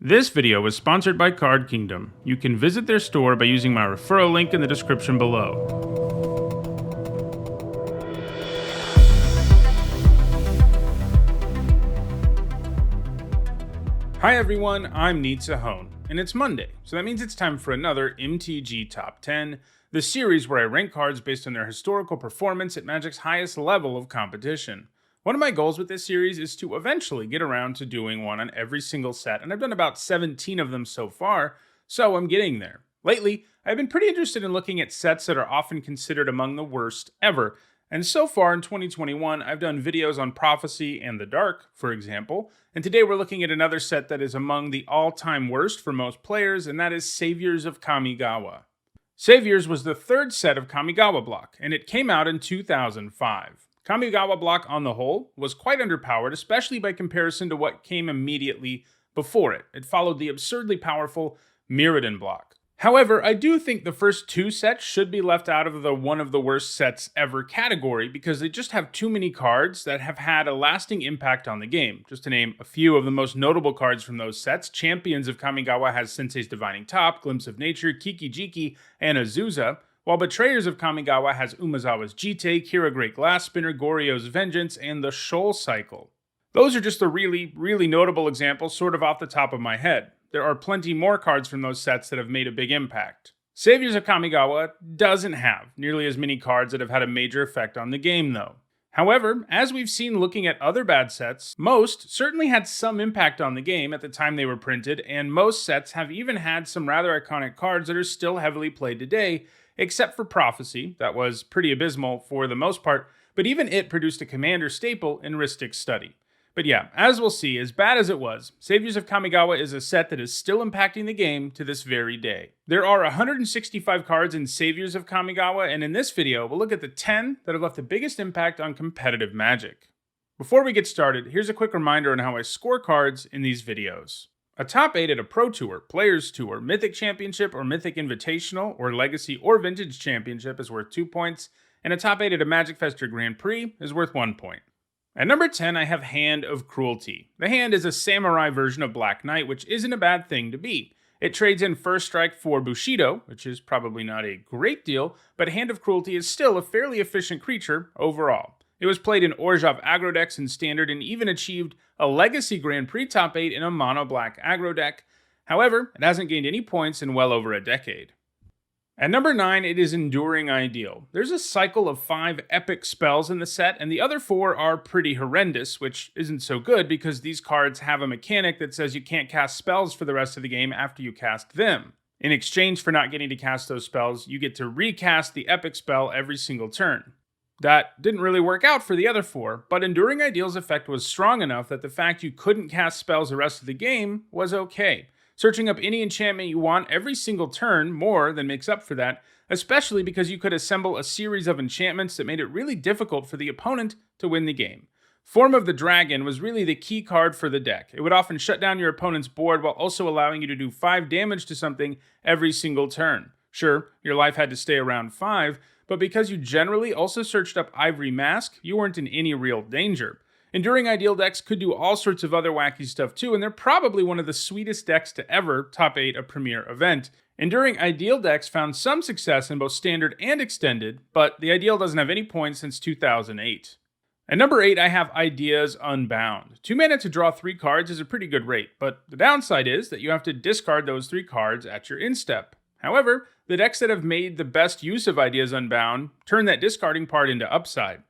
This video was sponsored by Card Kingdom. You can visit their store by using my referral link in the description below. Hi everyone, I'm Nitsahone, and it's Monday, so that means it's time for another MTG Top 10, the series where I rank cards based on their historical performance at Magic's highest level of competition. One of my goals with this series is to eventually get around to doing one on every single set, and I've done about 17 of them so far, so I'm getting there. Lately, I've been pretty interested in looking at sets that are often considered among the worst ever, and so far in 2021, I've done videos on Prophecy and the Dark, for example, and today we're looking at another set that is among the all-time worst for most players, and that is Saviors of Kamigawa. Saviors was the third set of Kamigawa block, and it came out in 2005. Kamigawa block on the whole was quite underpowered, especially by comparison to what came immediately before it. It followed the absurdly powerful Miren block. However, I do think the first two sets should be left out of the one of the worst sets ever category because they just have too many cards that have had a lasting impact on the game. Just to name a few of the most notable cards from those sets, Champions of Kamigawa has Sensei's Divining Top, Glimpse of Nature, Kiki-Jiki, and Azusa, while Betrayers of Kamigawa has Umezawa's Jite, Kira Great Glass Spinner, Goryo's Vengeance, and the Shoal Cycle. Those are just the really notable examples sort of off the top of my head. There are plenty more cards from those sets that have made a big impact. Saviors of Kamigawa doesn't have nearly as many cards that have had a major effect on the game though. However, as we've seen looking at other bad sets, most certainly had some impact on the game at the time they were printed, and most sets have even had some rather iconic cards that are still heavily played today, except for Prophecy, that was pretty abysmal for the most part, but even it produced a commander staple in Rhystic's Study. But yeah, as we'll see, as bad as it was, Saviors of Kamigawa is a set that is still impacting the game to this very day. There are 165 cards in Saviors of Kamigawa, and in this video, we'll look at the 10 that have left the biggest impact on competitive Magic. Before we get started, here's a quick reminder on how I score cards in these videos. A top 8 at a Pro Tour, Players Tour, Mythic Championship, or Mythic Invitational, or Legacy or Vintage Championship is worth 2 points, and a top 8 at a Magic Fest or Grand Prix is worth 1 point. At number 10, I have Hand of Cruelty. The hand is a samurai version of Black Knight, which isn't a bad thing to be. It trades in first strike for Bushido, which is probably not a great deal, but Hand of Cruelty is still a fairly efficient creature overall. It was played in Orzhov aggro decks in Standard and even achieved a Legacy Grand Prix top 8 in a mono-black aggro deck. However, it hasn't gained any points in well over a decade. At number 9, it is Enduring Ideal. There's a cycle of 5 epic spells in the set, and the other 4 are pretty horrendous, which isn't so good because these cards have a mechanic that says you can't cast spells for the rest of the game after you cast them. In exchange for not getting to cast those spells, you get to recast the epic spell every single turn. That didn't really work out for the other 4, but Enduring Ideal's effect was strong enough that the fact you couldn't cast spells the rest of the game was okay. Searching up any enchantment you want every single turn more than makes up for that, especially because you could assemble a series of enchantments that made it really difficult for the opponent to win the game. Form of the Dragon was really the key card for the deck. It would often shut down your opponent's board while also allowing you to do 5 damage to something every single turn. Sure, your life had to stay around 5, but because you generally also searched up Ivory Mask, you weren't in any real danger. Enduring Ideal decks could do all sorts of other wacky stuff too, and they're probably one of the sweetest decks to ever top 8 a premier event. Enduring Ideal decks found some success in both Standard and Extended, but the Ideal doesn't have any points since 2008. At number 8, I have Ideas Unbound. 2 mana to draw 3 cards is a pretty good rate, but the downside is that you have to discard those 3 cards at your instep. However, the decks that have made the best use of Ideas Unbound turn that discarding part into upside.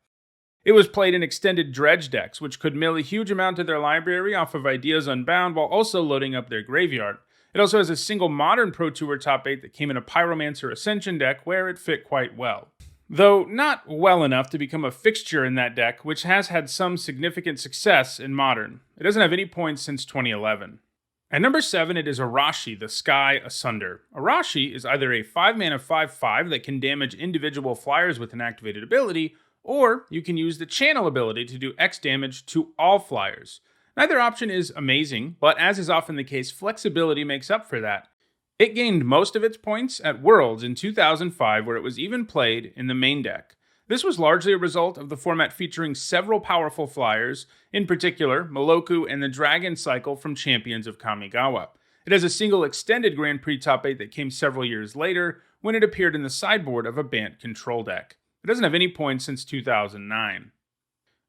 It was played in extended dredge decks, which could mill a huge amount of their library off of Ideas Unbound while also loading up their graveyard. It also has a single modern Pro Tour top 8 that came in a Pyromancer Ascension deck where it fit quite well. Though not well enough to become a fixture in that deck, which has had some significant success in Modern. It doesn't have any points since 2011. At number 7, it is Arashi, the Sky Asunder. Arashi is either a 5-mana 5/5 that can damage individual flyers with an activated ability, or you can use the Channel ability to do X damage to all flyers. Neither option is amazing, but as is often the case, flexibility makes up for that. It gained most of its points at Worlds in 2005, where it was even played in the main deck. This was largely a result of the format featuring several powerful flyers, in particular Moloku and the Dragon Cycle from Champions of Kamigawa. It has a single extended Grand Prix top 8 that came several years later when it appeared in the sideboard of a Bant control deck. It doesn't have any points since 2009.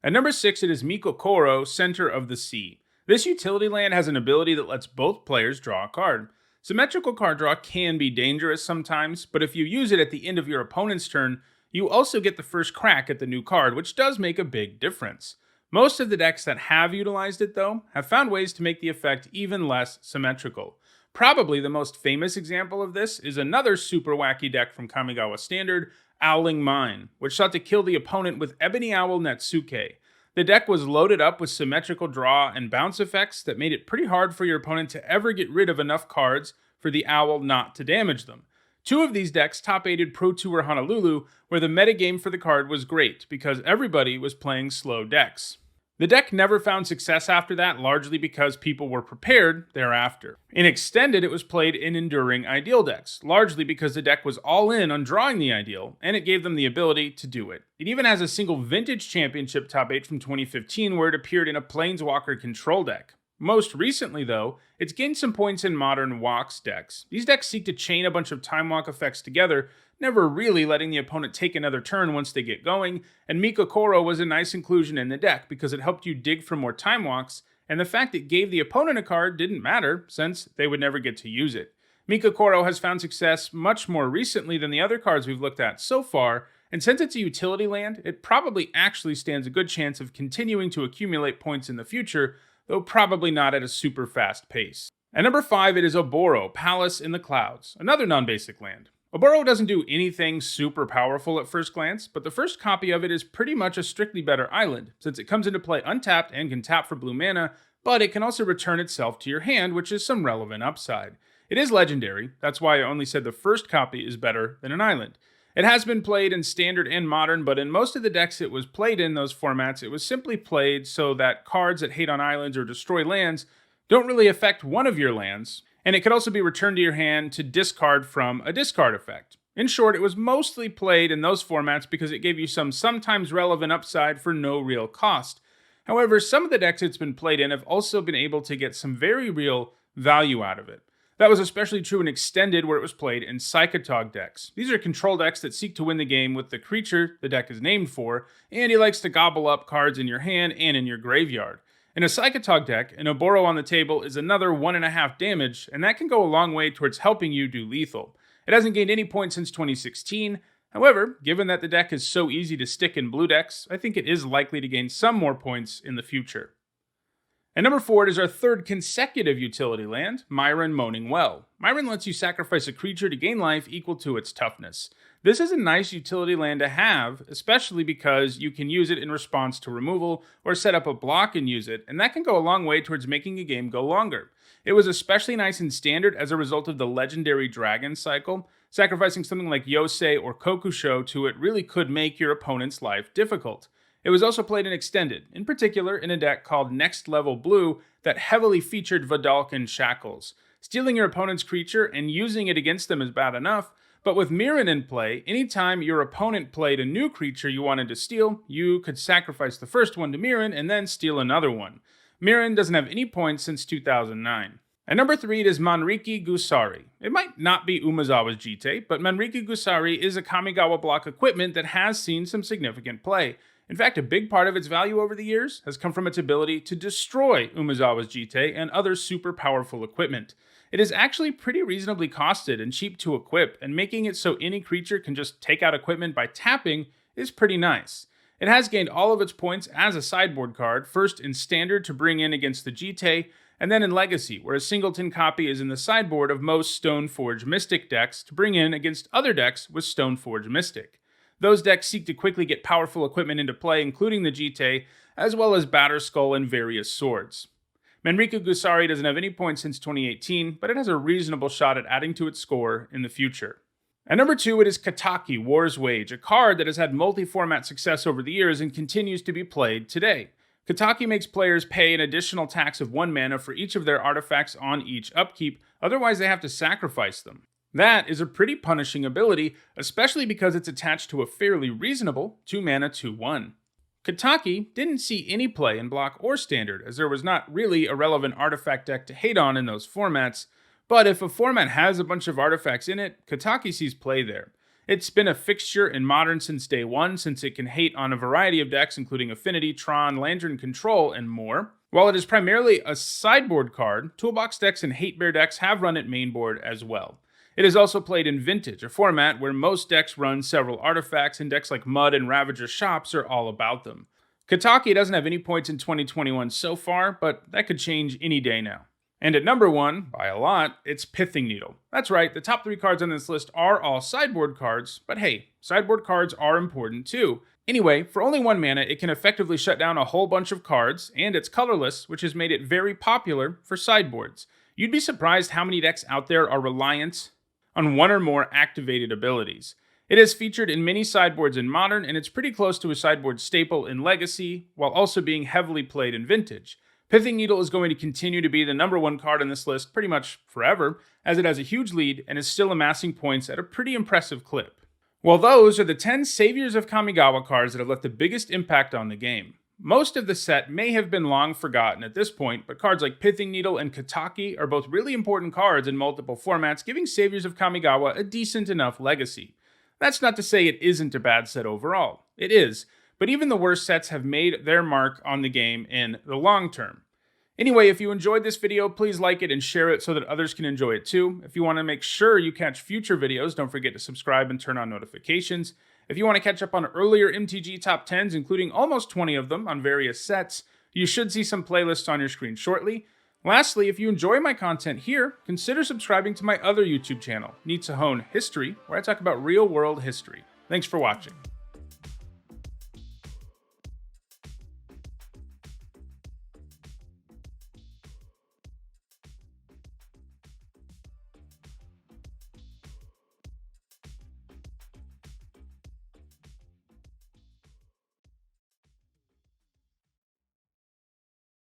At number 6, it is Mikokoro, Center of the Sea. This utility land has an ability that lets both players draw a card. Symmetrical card draw can be dangerous sometimes, but if you use it at the end of your opponent's turn, you also get the first crack at the new card, which does make a big difference. Most of the decks that have utilized it, though, have found ways to make the effect even less symmetrical. Probably the most famous example of this is another super wacky deck from Kamigawa Standard, Owling Mine, which sought to kill the opponent with Ebony Owl Netsuke. The deck was loaded up with symmetrical draw and bounce effects that made it pretty hard for your opponent to ever get rid of enough cards for the owl not to damage them. 2 of these decks top-8'd Pro Tour Honolulu, where the metagame for the card was great because everybody was playing slow decks. The deck never found success after that, largely because people were prepared thereafter. In Extended, it was played in Enduring Ideal decks, largely because the deck was all in on drawing the Ideal, and it gave them the ability to do it. It even has a single Vintage Championship top 8 from 2015 where it appeared in a Planeswalker control deck. Most recently, though, it's gained some points in modern Walks decks. These decks seek to chain a bunch of Time Walk effects together, never really letting the opponent take another turn once they get going, and Mikokoro was a nice inclusion in the deck because it helped you dig for more Time Walks, and the fact it gave the opponent a card didn't matter since they would never get to use it. Mikokoro has found success much more recently than the other cards we've looked at so far, and since it's a utility land, it probably actually stands a good chance of continuing to accumulate points in the future, though probably not at a super fast pace. At number 5, it is Oboro, Palace in the Clouds, another non-basic land. Oboro doesn't do anything super powerful at first glance, but the first copy of it is pretty much a strictly better island, since it comes into play untapped and can tap for blue mana, but it can also return itself to your hand, which is some relevant upside. It is legendary, that's why I only said the first copy is better than an island. It has been played in Standard and Modern, but in most of the decks it was played in those formats, it was simply played so that cards that hate on islands or destroy lands don't really affect one of your lands, and it could also be returned to your hand to discard from a discard effect. In short, it was mostly played in those formats because it gave you some sometimes relevant upside for no real cost. However, some of the decks it's been played in have also been able to get some very real value out of it. That was especially true in Extended, where it was played in Psychotog decks. These are control decks that seek to win the game with the creature the deck is named for, and he likes to gobble up cards in your hand and in your graveyard. In a Psychotog deck, an Oboro on the table is another 1.5 damage, and that can go a long way towards helping you do lethal. It hasn't gained any points since 2016, however, given that the deck is so easy to stick in blue decks, I think it is likely to gain some more points in the future. At number 4, it is our third consecutive utility land, Miren Moaning Well. Miren lets you sacrifice a creature to gain life equal to its toughness. This is a nice utility land to have, especially because you can use it in response to removal, or set up a block and use it, and that can go a long way towards making a game go longer. It was especially nice in Standard as a result of the legendary Dragon cycle. Sacrificing something like Yosei or Kokusho to it really could make your opponent's life difficult. It was also played in Extended, in particular in a deck called Next Level Blue that heavily featured Vidalcan Shackles. Stealing your opponent's creature and using it against them is bad enough, but with Miren in play, anytime your opponent played a new creature you wanted to steal, you could sacrifice the first one to Miren and then steal another one. Miren doesn't have any points since 2009. At number 3, it is Manriki-Gusari. It might not be Umezawa's Jite, but Manriki-Gusari is a Kamigawa block equipment that has seen some significant play. In fact, a big part of its value over the years has come from its ability to destroy Umezawa's Jite and other super powerful equipment. It is actually pretty reasonably costed and cheap to equip, and making it so any creature can just take out equipment by tapping is pretty nice. It has gained all of its points as a sideboard card, first in Standard to bring in against the Jite, and then in Legacy, where a singleton copy is in the sideboard of most Stoneforge Mystic decks to bring in against other decks with Stoneforge Mystic. Those decks seek to quickly get powerful equipment into play, including the Jite, as well as Batterskull and various swords. Manriki-Gusari doesn't have any points since 2018, but it has a reasonable shot at adding to its score in the future. At number 2, it is Kataki, War's Wage, a card that has had multi-format success over the years and continues to be played today. Kataki makes players pay an additional tax of 1 mana for each of their artifacts on each upkeep, otherwise they have to sacrifice them. That is a pretty punishing ability, especially because it's attached to a fairly reasonable 2 mana 2/1. Kataki didn't see any play in block or Standard, as there was not really a relevant artifact deck to hate on in those formats, But if a format has a bunch of artifacts in it, Kataki sees play there. It's been a fixture in Modern since day one, since it can hate on a variety of decks including Affinity, Tron, Lantern Control, and more. While it is primarily a sideboard card, Toolbox decks and Hate Bear decks have run it mainboard as well. It is also played in Vintage, a format where most decks run several artifacts, and decks like Mud and Ravager Shops are all about them. Kataki doesn't have any points in 2021 so far, but that could change any day now. And at number 1, by a lot, it's Pithing Needle. That's right, the top 3 cards on this list are all sideboard cards, but hey, sideboard cards are important too. Anyway, for only 1 mana, it can effectively shut down a whole bunch of cards, and it's colorless, which has made it very popular for sideboards. You'd be surprised how many decks out there are reliant on 1 or more activated abilities. It is featured in many sideboards in Modern, and it's pretty close to a sideboard staple in Legacy, while also being heavily played in Vintage. Pithing Needle is going to continue to be the number 1 card on this list pretty much forever, as it has a huge lead and is still amassing points at a pretty impressive clip. Well, those are the 10 Saviors of Kamigawa cards that have left the biggest impact on the game. Most of the set may have been long forgotten at this point, but cards like Pithing Needle and Kataki are both really important cards in multiple formats, giving Saviors of Kamigawa a decent enough legacy. That's not to say it isn't a bad set overall. It is, but even the worst sets have made their mark on the game in the long term. Anyway, if you enjoyed this video, please like it and share it so that others can enjoy it too. If you want to make sure you catch future videos, don't forget to subscribe and turn on notifications. If you want to catch up on earlier MTG top 10s, including almost 20 of them on various sets, you should see some playlists on your screen shortly. Lastly, if you enjoy my content here, consider subscribing to my other YouTube channel, Need to Hone History, where I talk about real-world history. Thanks for watching.